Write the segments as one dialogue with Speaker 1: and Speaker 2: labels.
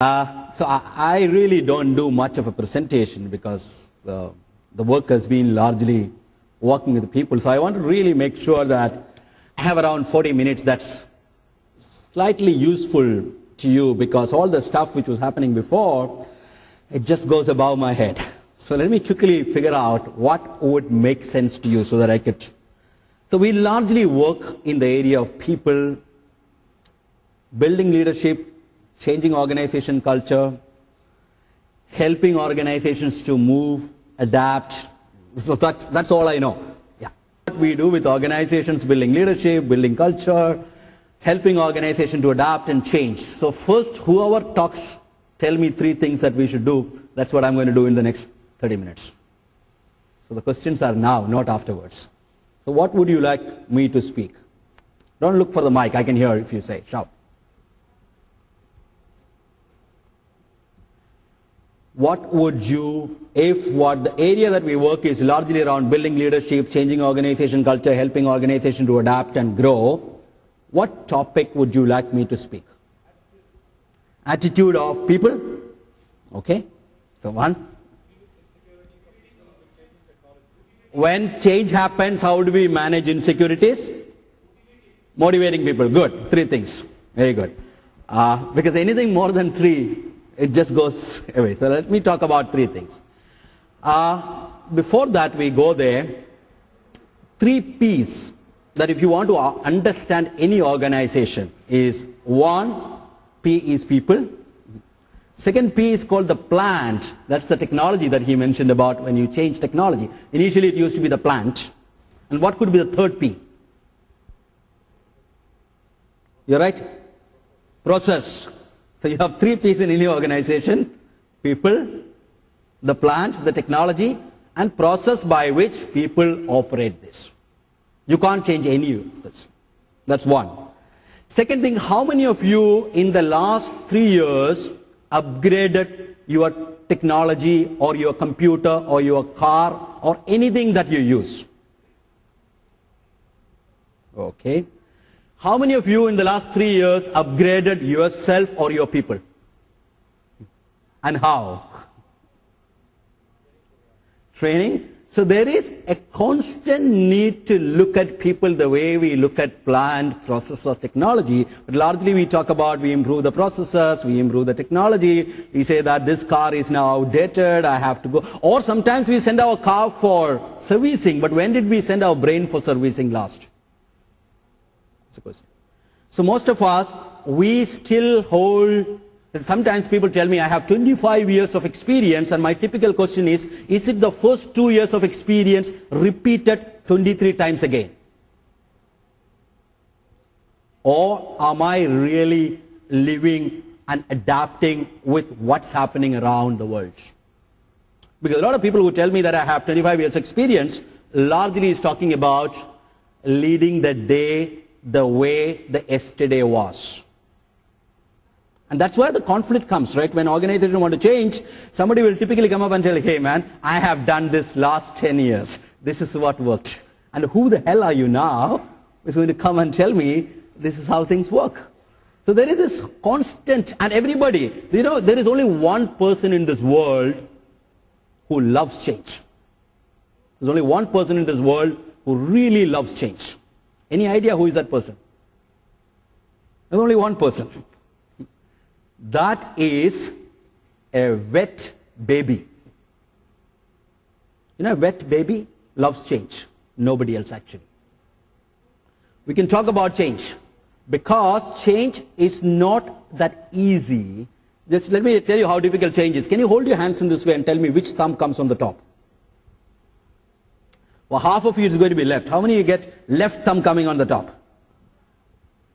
Speaker 1: I really don't do much of a presentation because the work has been largely working with the people. So I want to really make sure that I have around 40 minutes that's slightly useful to you, because all the stuff which was happening before, it just goes above my head. So let me quickly figure out what would make sense to you so that I could. So we largely work in the area of people, building leadership, changing organization culture, helping organizations to move, adapt. So that's all I know. Yeah. What we do with organizations, building leadership, building culture, helping organization to adapt and change. So first, whoever talks, tell me 3 things that we should do. That's what I'm going to do in the next 30 minutes. So the questions are now, not afterwards. So what would you like me to speak? Don't look for the mic. I can hear if you say, shout. What would you, if what the area that we work is largely around building leadership, changing organization culture, helping organization to adapt and grow, what topic would you like me to speak? Attitude of people? Okay. So one. When change happens, how do we manage insecurities? Motivating people. Good. 3 things. Very good. Because anything more than 3, it just goes away. So let me talk about 3 things. Before that we go there, 3 P's that if you want to understand any organization is: 1, P is people. Second P is called the plant. That's the technology that he mentioned about when you change technology. Initially it used to be the plant. And what could be the 3rd P? You're right? Process. So you have 3 P's in any organization: people, the plant, the technology, and process by which people operate this. You can't change any of this. That's 1. Second thing, how many of you in the last 3 years upgraded your technology or your computer or your car or anything that you use? Okay. How many of you in the last 3 years upgraded yourself or your people? And how? Training. So there is a constant need to look at people the way we look at plant, process or technology. But largely we talk about we improve the processes, we improve the technology. We say that this car is now outdated, I have to go. Or sometimes we send our car for servicing. But when did we send our brain for servicing last? That's a question. So most of us, we still hold. Sometimes people tell me I have 25 years of experience, and my typical question is it the first 2 years of experience repeated 23 times again? Or am I really living and adapting with what's happening around the world? Because a lot of people who tell me that I have 25 years experience largely is talking about leading the day the way the yesterday was. And that's where the conflict comes, right? When organizations want to change, somebody will typically come up and tell, hey man, I have done this last 10 years. This is what worked. And who the hell are you now who's going to come and tell me this is how things work? So there is this constant, and everybody, you know, there is only one person in this world who loves change. There's only one person in this world who really loves change. Any idea who is that person? There's only one person. That is a wet baby. You know, a wet baby loves change. Nobody else actually. We can talk about change because change is not that easy. Just let me tell you how difficult change is. Can you hold your hands in this way and tell me which thumb comes on the top? Well, half of you is going to be left. How many of you get left thumb coming on the top?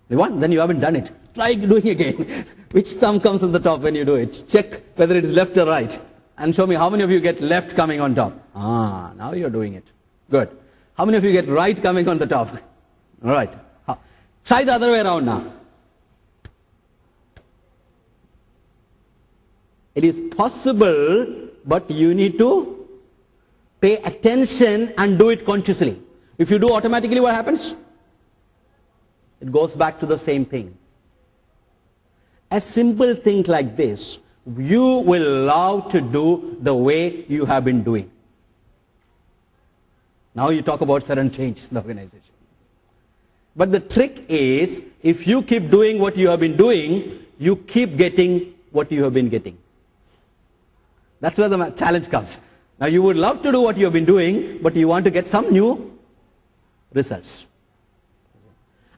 Speaker 1: One? Then you haven't done it. Try doing again. Which thumb comes on the top when you do it? Check whether it is left or right. And show me how many of you get left coming on top. Ah, now you're doing it. Good. How many of you get right coming on the top? All right. Try the other way around now. It is possible, but you need to pay attention and do it consciously. If you do automatically, what happens? It goes back to the same thing. a simple thing like this, you will love to do the way you have been doing. Now you talk about sudden change in the organization. But the trick is, if you keep doing what you have been doing, you keep getting what you have been getting. That's where the challenge comes. Now you would love to do what you have been doing, but you want to get some new results.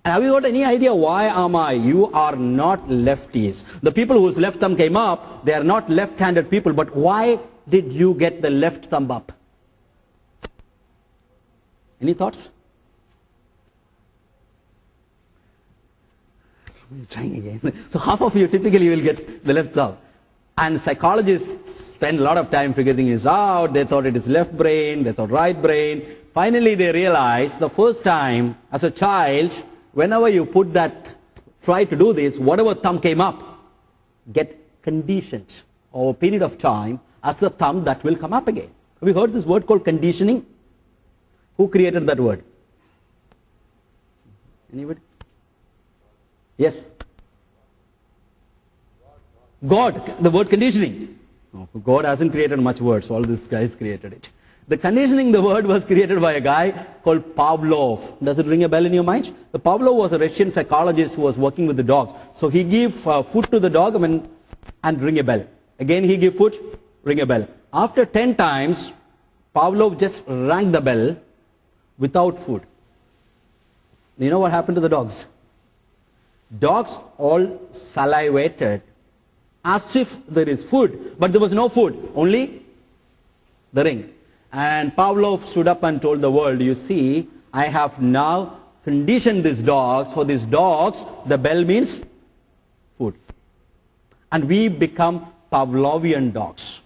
Speaker 1: And have you got any idea why am I? You are not lefties. The people whose left thumb came up, they are not left-handed people, but why did you get the left thumb up? Any thoughts? Trying again. So half of you typically will get the left thumb. And psychologists spend a lot of time figuring this out. They thought it is left brain, they thought right brain. Finally they realized the first time as a child, whenever you put that, try to do this, whatever thumb came up, get conditioned over a period of time as the thumb that will come up again. Have you heard this word called conditioning? Who created that word? Anybody? Yes? God, the word conditioning. No, God hasn't created much words, all these guys created it. The conditioning, the word was created by a guy called Pavlov. Does it ring a bell in your mind? The Pavlov was a Russian psychologist who was working with the dogs. So he gave food to the dog and ring a bell. Again he gave food, ring a bell. After 10 times, Pavlov just rang the bell without food. You know what happened to the dogs? Dogs all salivated as if there is food, but there was no food, only the ring. And Pavlov stood up and told the world, you see, I have now conditioned these dogs. For these dogs, the bell means food. And we become Pavlovian dogs.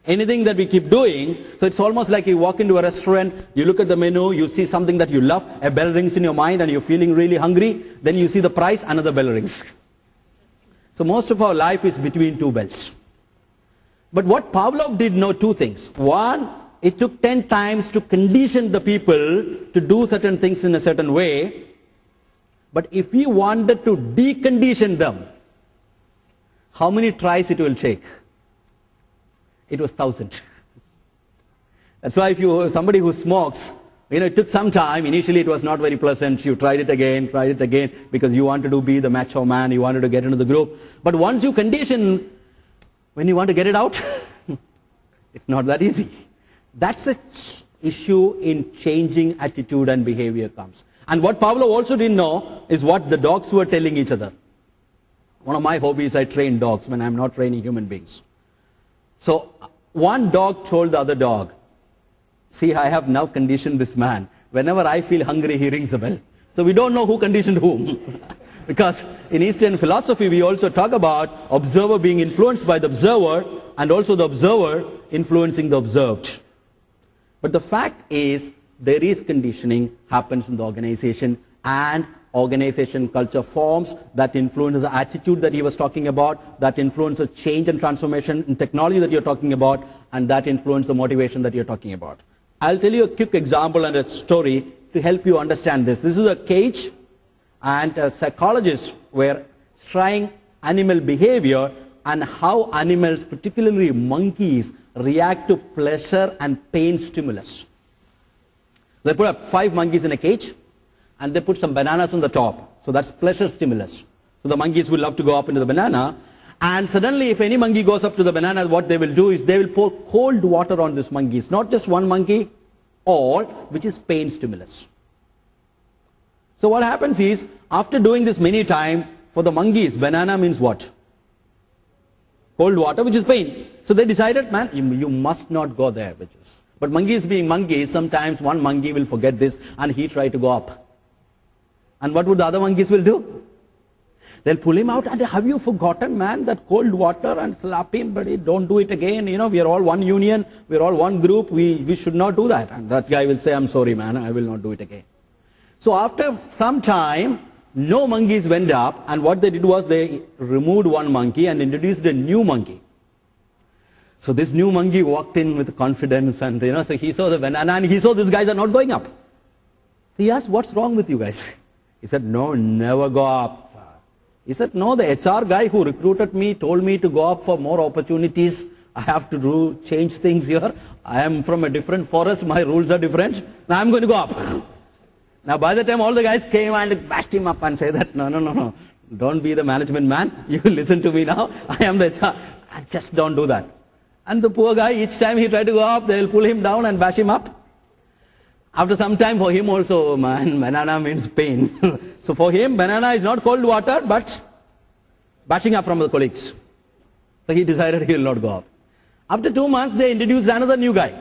Speaker 1: Anything that we keep doing, so it's almost like you walk into a restaurant, you look at the menu, you see something that you love, a bell rings in your mind and you're feeling really hungry, then you see the price, another bell rings. So most of our life is between two bells. But what Pavlov did know two things. One, it took 10 times to condition the people to do certain things in a certain way. But if we wanted to decondition them, how many tries it will take? It was 1,000. That's why if somebody who smokes, it took some time. Initially it was not very pleasant. You tried it again, because you wanted to be the macho man, you wanted to get into the group. But once you condition, when you want to get it out, it's not that easy. That's an issue in changing attitude and behavior comes. And what Pavlov also didn't know is what the dogs were telling each other. One of my hobbies, I train dogs when I'm not training human beings. So one dog told the other dog, see, I have now conditioned this man. Whenever I feel hungry, he rings a bell. So we don't know who conditioned whom. Because in Eastern philosophy, we also talk about observer being influenced by the observer and also the observer influencing the observed. But the fact is, there is conditioning happens in the organization, and organization culture forms that influence the attitude that he was talking about, that influences change and transformation in technology that you're talking about, and that influences the motivation that you're talking about. I'll tell you a quick example and a story to help you understand this. This is a cage, and psychologists were trying animal behavior and how animals, particularly monkeys, react to pleasure and pain stimulus. They put up 5 monkeys in a cage, and they put some bananas on the top. So that's pleasure stimulus. So the monkeys will love to go up into the banana. And suddenly, if any monkey goes up to the banana, what they will do is they will pour cold water on these monkeys. Not just one monkey, all, which is pain stimulus. So what happens is, after doing this many times, for the monkeys, banana means what? Cold water, which is pain. So they decided, man, you must not go there. But monkeys being monkeys, sometimes one monkey will forget this and he try to go up. And what would the other monkeys will do? They'll pull him out and, have you forgotten, man, that cold water, and slap him, buddy, don't do it again. We are all one union, we are all one group, we should not do that. And that guy will say, I'm sorry, man, I will not do it again. So after some time, no monkeys went up, and what they did was they removed one monkey and introduced a new monkey. So this new monkey walked in with confidence, and so he saw the banana and he saw these guys are not going up. He asked, what's wrong with you guys? He said, no, never go up. He said, no, the HR guy who recruited me told me to go up for more opportunities. I have to change things here. I am from a different forest. My rules are different. Now I'm going to go up. Now by the time all the guys came and bashed him up and said that, no. Don't be the management man. You listen to me now. I am the HR. Just don't do that. And the poor guy, each time he tried to go up, they'll pull him down and bash him up. After some time, for him also, man, banana means pain. So for him, banana is not cold water, but bashing up from the colleagues. So he decided he will not go up. After 2 months, they introduced another new guy.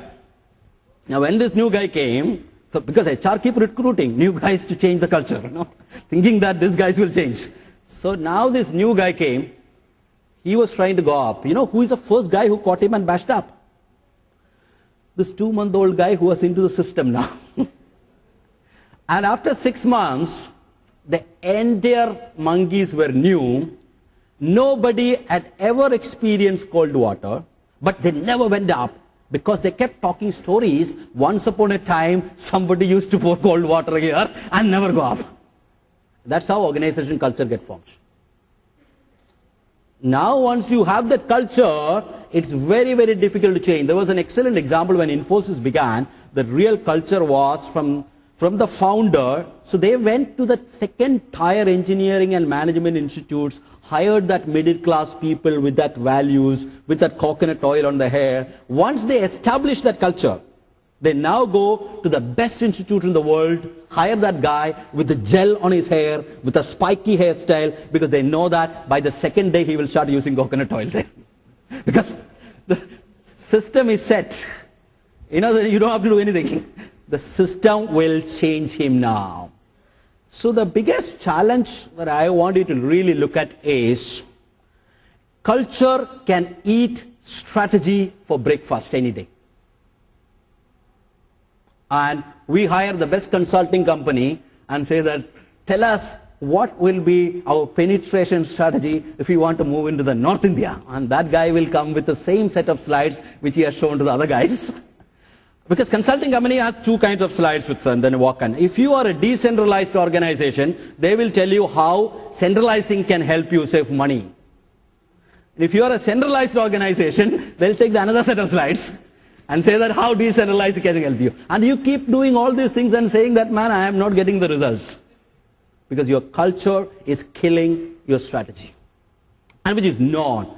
Speaker 1: Now when this new guy came, so because HR keep recruiting new guys to change the culture, thinking that these guys will change. So now this new guy came, he was trying to go up. You know who is the first guy who caught him and bashed up? This 2-month-old guy who was into the system now. And after 6 months, the entire monkeys were new. Nobody had ever experienced cold water, but they never went up because they kept talking stories. Once upon a time, somebody used to pour cold water here and never go up. That's how organization culture gets formed. Now once you have that culture, it's very, very difficult to change. There was an excellent example when Infosys began. The real culture was from the founder. So they went to the second tier engineering and management institutes, hired that middle class people with that values, with that coconut oil on their hair. Once they established that culture, they now go to the best institute in the world, hire that guy with the gel on his hair, with a spiky hairstyle, because they know that by the second day he will start using coconut oil there. Because the system is set. You don't have to do anything. The system will change him now. So the biggest challenge that I want you to really look at is culture can eat strategy for breakfast any day. And we hire the best consulting company and say that, tell us what will be our penetration strategy if we want to move into the North India. And that guy will come with the same set of slides which he has shown to the other guys. Because consulting company has 2 kinds of slides with them, then walk on. If you are a decentralized organization, they will tell you how centralizing can help you save money. And if you are a centralized organization, they'll take another set of slides and say that how decentralized can help you. And you keep doing all these things and saying that, man, I am not getting the results. Because your culture is killing your strategy. And which is known.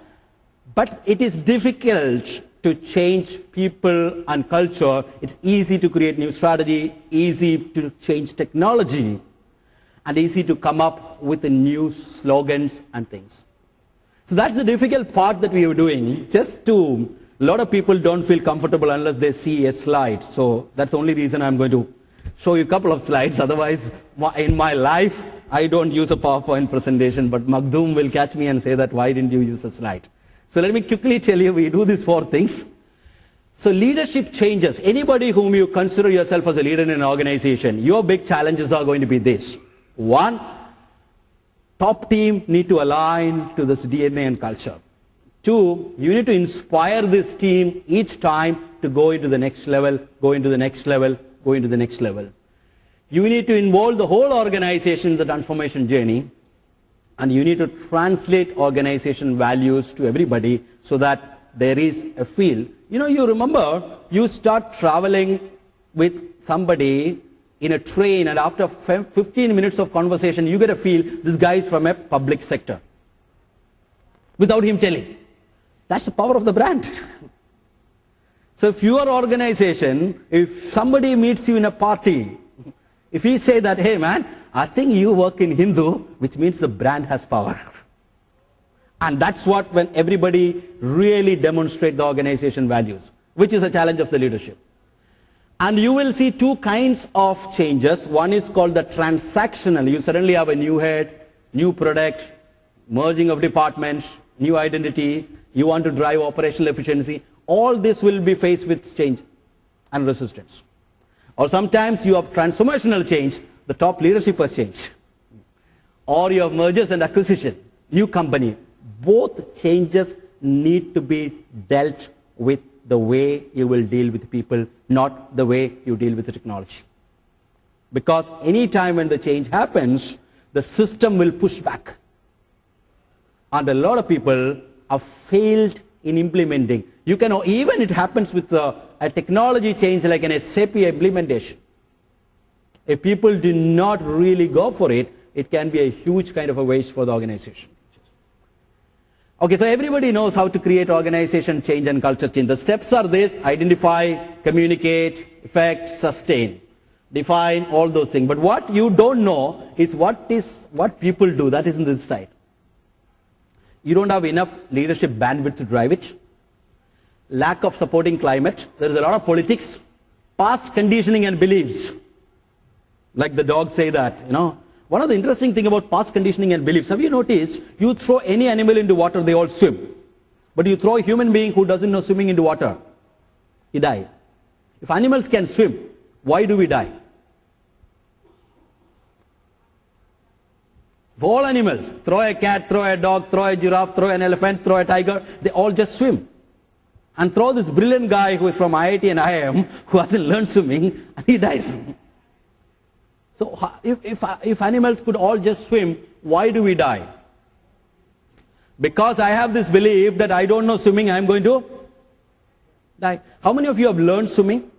Speaker 1: But it is difficult to change people and culture. It's easy to create new strategy, easy to change technology, and easy to come up with the new slogans and things. So that's the difficult part that we are doing. A lot of people don't feel comfortable unless they see a slide. So that's the only reason I'm going to show you a couple of slides. Otherwise, in my life, I don't use a PowerPoint presentation, but Magdoum will catch me and say that, why didn't you use a slide? So let me quickly tell you, we do these 4 things. So leadership changes. Anybody whom you consider yourself as a leader in an organization, your big challenges are going to be this. 1, top team need to align to this DNA and culture. 2, you need to inspire this team each time to go into the next level, go into the next level, go into the next level. You need to involve the whole organization in the transformation journey, and you need to translate organization values to everybody so that there is a feel. You remember, you start traveling with somebody in a train, and after 15 minutes of conversation, you get a feel this guy is from a public sector without him telling. That's the power of the brand. So if your organization, if somebody meets you in a party, if he say that, hey man, I think you work in Hindu, which means the brand has power. And that's what when everybody really demonstrate the organization values, which is a challenge of the leadership. And you will see 2 kinds of changes. One is called the transactional. You suddenly have a new head, new product, merging of departments, new identity. You want to drive operational efficiency. All this will be faced with change and resistance. Or sometimes you have transformational change, the top leadership has changed. Or you have mergers and acquisition, new company. Both changes need to be dealt with the way you will deal with people, not the way you deal with the technology. Because any time when the change happens, the system will push back. And a lot of people have failed in implementing. You can, even it happens with a technology change like an SAP implementation. If people do not really go for it, it can be a huge kind of a waste for the organization. Okay, so everybody knows how to create organization change and culture change. The steps are this: identify, communicate, effect, sustain. Define all those things. But what you don't know is what people do. That is in this side. You don't have enough leadership bandwidth to drive it. Lack of supporting climate. There is a lot of politics. Past conditioning and beliefs. Like the dogs say that, you know. One of the interesting things about past conditioning and beliefs, have you noticed, you throw any animal into water, they all swim. But you throw a human being who doesn't know swimming into water, he dies. If animals can swim, why do we die? If all animals, throw a cat, throw a dog, throw a giraffe, throw an elephant, throw a tiger, they all just swim. And throw this brilliant guy who is from IIT and IIM, who hasn't learned swimming, and he dies. So if animals could all just swim, why do we die? Because I have this belief that I don't know swimming, I am going to die. How many of you have learned swimming?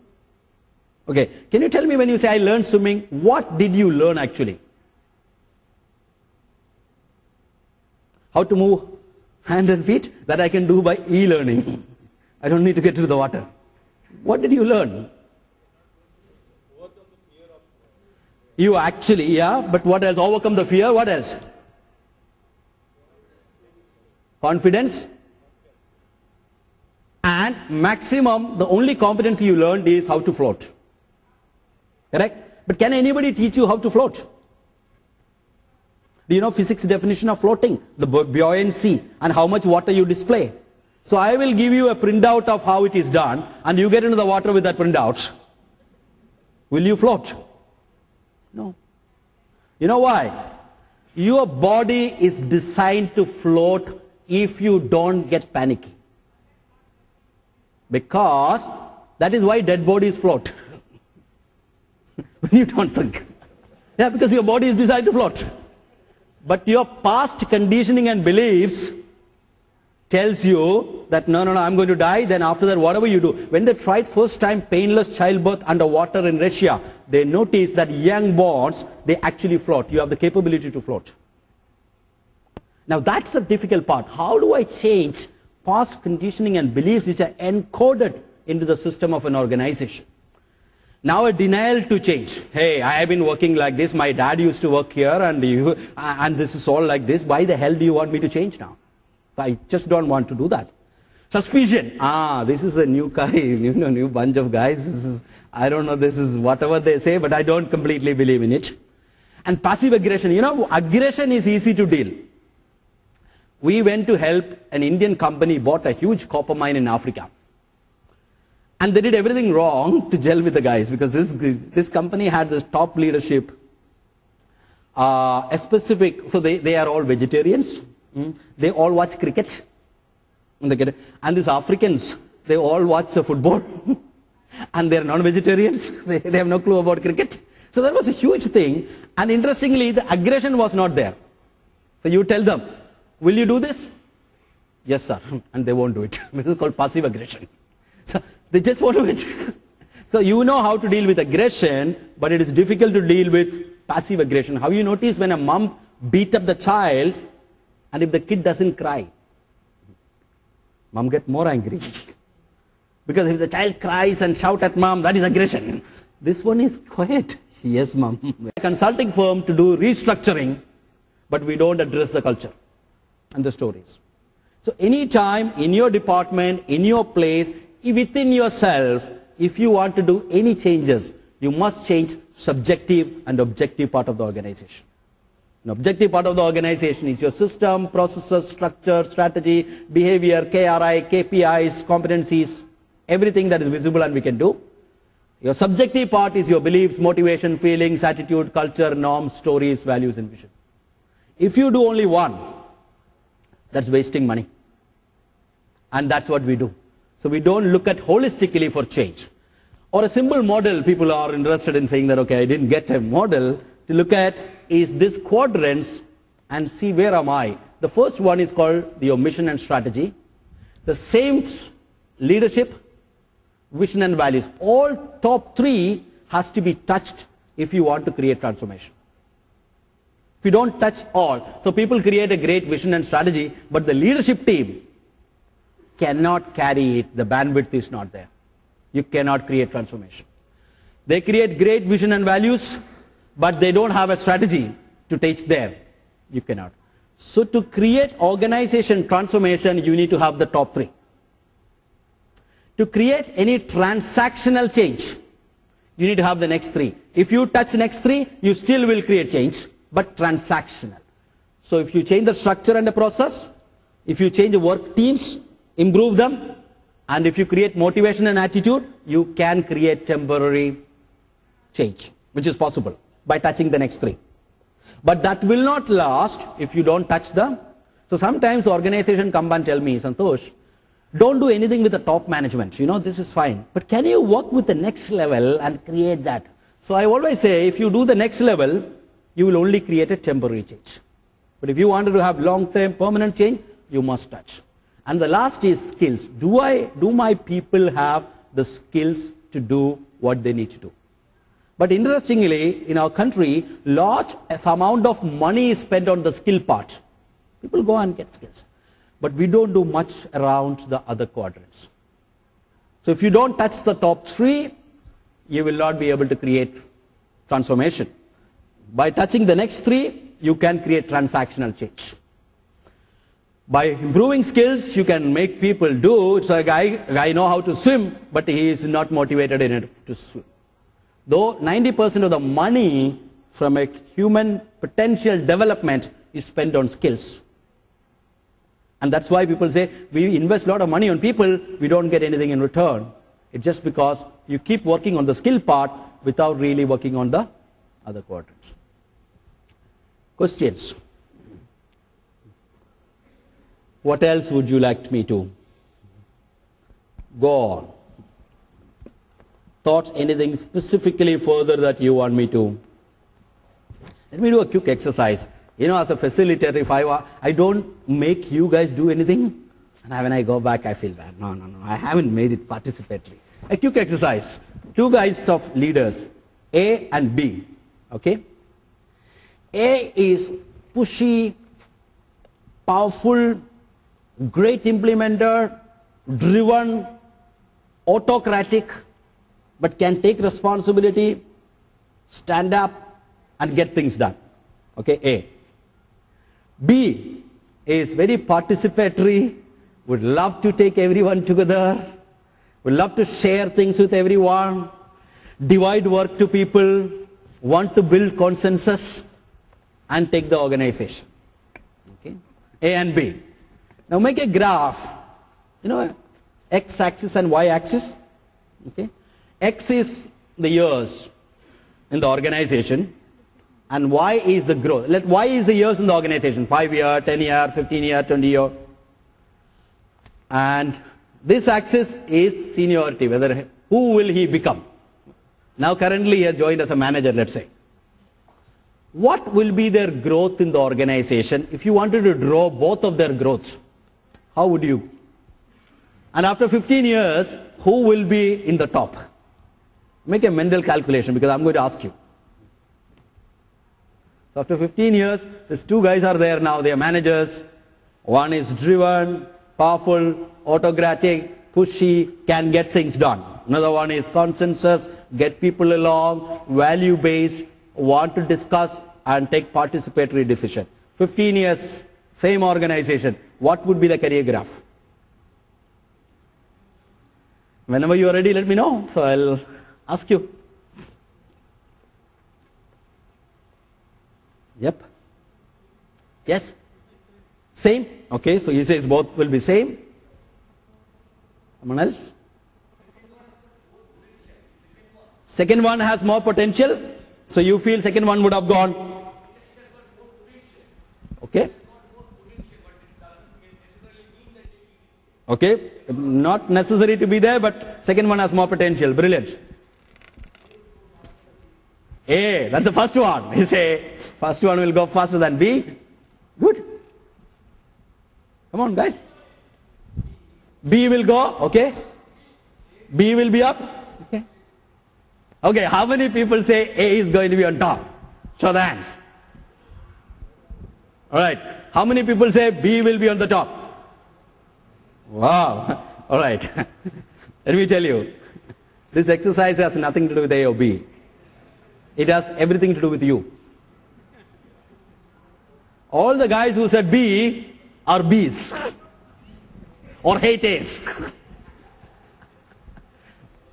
Speaker 1: Okay, can you tell me, when you say I learned swimming, what did you learn actually? How to move hand and feet? That I can do by e-learning. I don't need to get into the water. What did you learn? You actually, yeah, but what else? Overcome the fear, what else? Confidence. And maximum, the only competency you learned is how to float. Correct? But can anybody teach you how to float? Do you know physics definition of floating? The buoyancy and how much water you display. So I will give you a printout of how it is done, and you get into the water with that printout. Will you float? No. You know why? Your body is designed to float if you don't get panicky. Because that is why dead bodies float. When you don't think. Yeah, because your body is designed to float. But your past conditioning and beliefs tells you that no, I'm going to die. Then after that, whatever you do. When they tried first time painless childbirth underwater in Russia, they noticed that young borns, they actually float. You have the capability to float. Now that's the difficult part. How do I change past conditioning and beliefs which are encoded into the system of an organization? Now a denial to change. Hey, I have been working like this. My dad used to work here, and this is all like this. Why the hell do you want me to change now? I just don't want to do that. Suspicion. This is a new guy, new bunch of guys. This is, I don't know, this is whatever they say, but I don't completely believe in it. And passive aggression. You know, aggression is easy to deal. We went to help an Indian company, bought a huge copper mine in Africa. And they did everything wrong to gel with the guys, because this company had this top leadership, a specific, so they are all vegetarians. They all watch cricket. And these Africans, they all watch football. And they are non-vegetarians. They have no clue about cricket. So that was a huge thing. And interestingly, the aggression was not there. So you tell them, will you do this? Yes, sir. And they won't do it. This is called passive aggression. So they just won't do it. So you know how to deal with aggression, but it is difficult to deal with passive aggression. How you notice when a mom beat up the child, and if the kid doesn't cry, mom gets more angry. Because if the child cries and shout at mom, that is aggression. This one is quiet. Yes, mom. A consulting firm to do restructuring, but we don't address the culture and the stories. So anytime in your department, in your place, within yourself, if you want to do any changes, you must change subjective and objective part of the organization. An objective part of the organization is your system, processes, structure, strategy, behavior, KRI, KPIs, competencies, everything that is visible and we can do. Your subjective part is your beliefs, motivation, feelings, attitude, culture, norms, stories, values, and vision. If you do only one, that's wasting money. And that's what we do. So we don't look at holistically for change. Or a simple model, people are interested in saying that, okay, I didn't get a model to look at is this quadrants and see where am I. The first one is called your mission and strategy. The same leadership, vision and values. All top three has to be touched if you want to create transformation. If you don't touch all, so people create a great vision and strategy, but the leadership team cannot carry it. The bandwidth is not there. You cannot create transformation. They create great vision and values, but they don't have a strategy to take there. You cannot. So to create organization transformation, you need to have the top three. To create any transactional change, you need to have the next three. If you touch next three, you still will create change, but transactional. So if you change the structure and the process, if you change the work teams, improve them, and if you create motivation and attitude, you can create temporary change, which is possible by touching the next three. But that will not last if you don't touch them. So sometimes organization come and tell me, Santosh, don't do anything with the top management. You know, this is fine. But can you work with the next level and create that? So I always say, if you do the next level, you will only create a temporary change. But if you wanted to have long-term permanent change, you must touch. And the last is skills. Do my people have the skills to do what they need to do? But interestingly, in our country, large amount of money is spent on the skill part. People go and get skills. But we don't do much around the other quadrants. So if you don't touch the top three, you will not be able to create transformation. By touching the next three, you can create transactional change. By improving skills, you can make people do. It's like a guy know how to swim, but he is not motivated enough to swim. Though 90% of the money from a human potential development is spent on skills. And that's why people say, we invest a lot of money on people, we don't get anything in return. It's just because you keep working on the skill part without really working on the other quadrants. Questions? What else would you like me to go on? Thoughts, anything specifically further that you want me to? Let me do a quick exercise. You know, as a facilitator, if I don't make you guys do anything, and when I go back, I feel bad. No, I haven't made it participatory. A quick exercise. Two guys of leaders, A and B. Okay? A is pushy, powerful, great implementer, driven, autocratic, but can take responsibility, stand up, and get things done. Okay, A. B is very participatory, would love to take everyone together, would love to share things with everyone, divide work to people, want to build consensus, and take the organization. Okay, A and B. Now make a graph, you know, x-axis and y-axis. Okay, X is the years in the organization, and Y is the growth. Let Y is the years in the organization, 5 year, 10 year, 15 year, 20 year. And this axis is seniority, whether who will he become. Now currently he has joined as a manager, let's say. What will be their growth in the organization? If you wanted to draw both of their growths, how would you? And after 15 years, who will be in the top? Make a mental calculation, because I'm going to ask you. So after 15 years, these two guys are there now, they are managers. One is driven, powerful, autocratic, pushy, can get things done. Another one is consensus, get people along, value-based, want to discuss and take participatory decision. 15 years, same organization. What would be the career graph? Whenever you are ready, let me know. So I'll ask you. Yep. Yes? Same? Okay, so he says both will be same. Someone else? Second one has more potential. So you feel second one would have gone. Okay. Okay. Not necessary to be there, but second one has more potential. Brilliant. A, that's the first one. You say first one will go faster than B. Good. Come on, guys. B will go, okay? B will be up, okay? Okay, how many people say A is going to be on top? Show the hands. All right. How many people say B will be on the top? Wow. All right. Let me tell you, this exercise has nothing to do with A or B. It has everything to do with you. All the guys who said B are Bs or hate A's.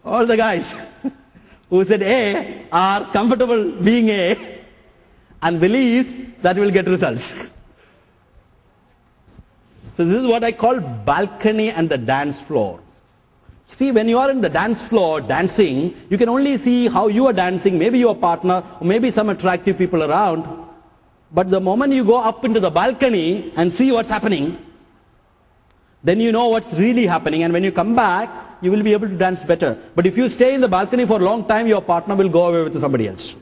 Speaker 1: All the guys who said A are comfortable being A and believes that will get results. So this is what I call balcony and the dance floor. See, when you are in the dance floor dancing, you can only see how you are dancing, maybe your partner, or maybe some attractive people around. But the moment you go up into the balcony and see what's happening, then you know what's really happening, and when you come back, you will be able to dance better. But if you stay in the balcony for a long time, your partner will go away with somebody else.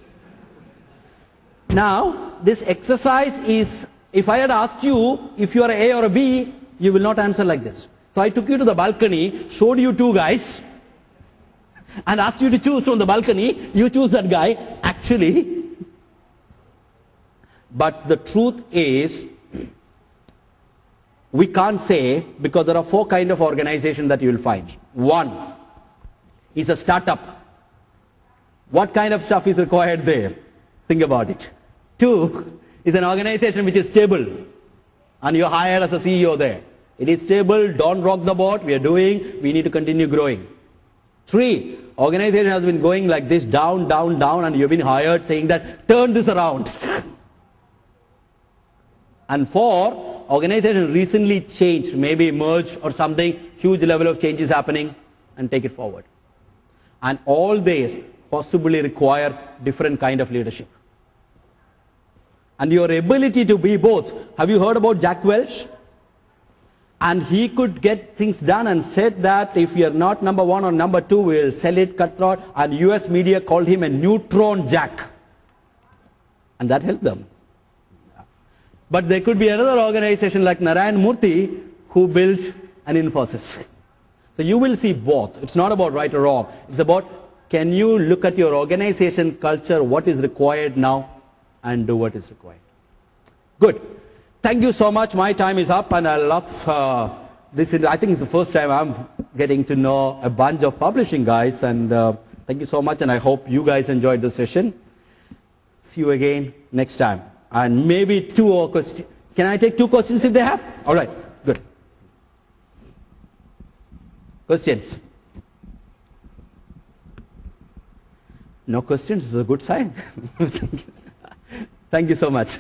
Speaker 1: Now, this exercise is, if I had asked you if you are A or a B, you will not answer like this. So I took you to the balcony, showed you two guys, and asked you to choose from the balcony. You choose that guy, actually. But the truth is, we can't say, because there are four kinds of organizations that you will find. One is a startup. What kind of stuff is required there? Think about it. Two is an organization which is stable, and you're hired as a CEO there. It is stable, don't rock the boat, we need to continue growing. Three, organization has been going like this, down, down, down, and you've been hired saying that, turn this around. And four, organization recently changed, maybe merged or something, huge level of change is happening, and take it forward. And all these possibly require different kind of leadership. And your ability to be both. Have you heard about Jack Welch? And he could get things done and said that if you're not number one or number two, we'll sell it cutthroat. And US media called him a neutron Jack. And that helped them. But there could be another organization like Narayan Murthy who built an Infosys. So you will see both. It's not about right or wrong. It's about, can you look at your organization culture, what is required now, and do what is required. Good. Thank you so much. My time is up, and I love this. I think it's the first time I'm getting to know a bunch of publishing guys, and thank you so much, and I hope you guys enjoyed the session. See you again next time. And maybe two more questions. Can I take two questions if they have? All right, good. Questions? No questions is a good sign. Thank you so much.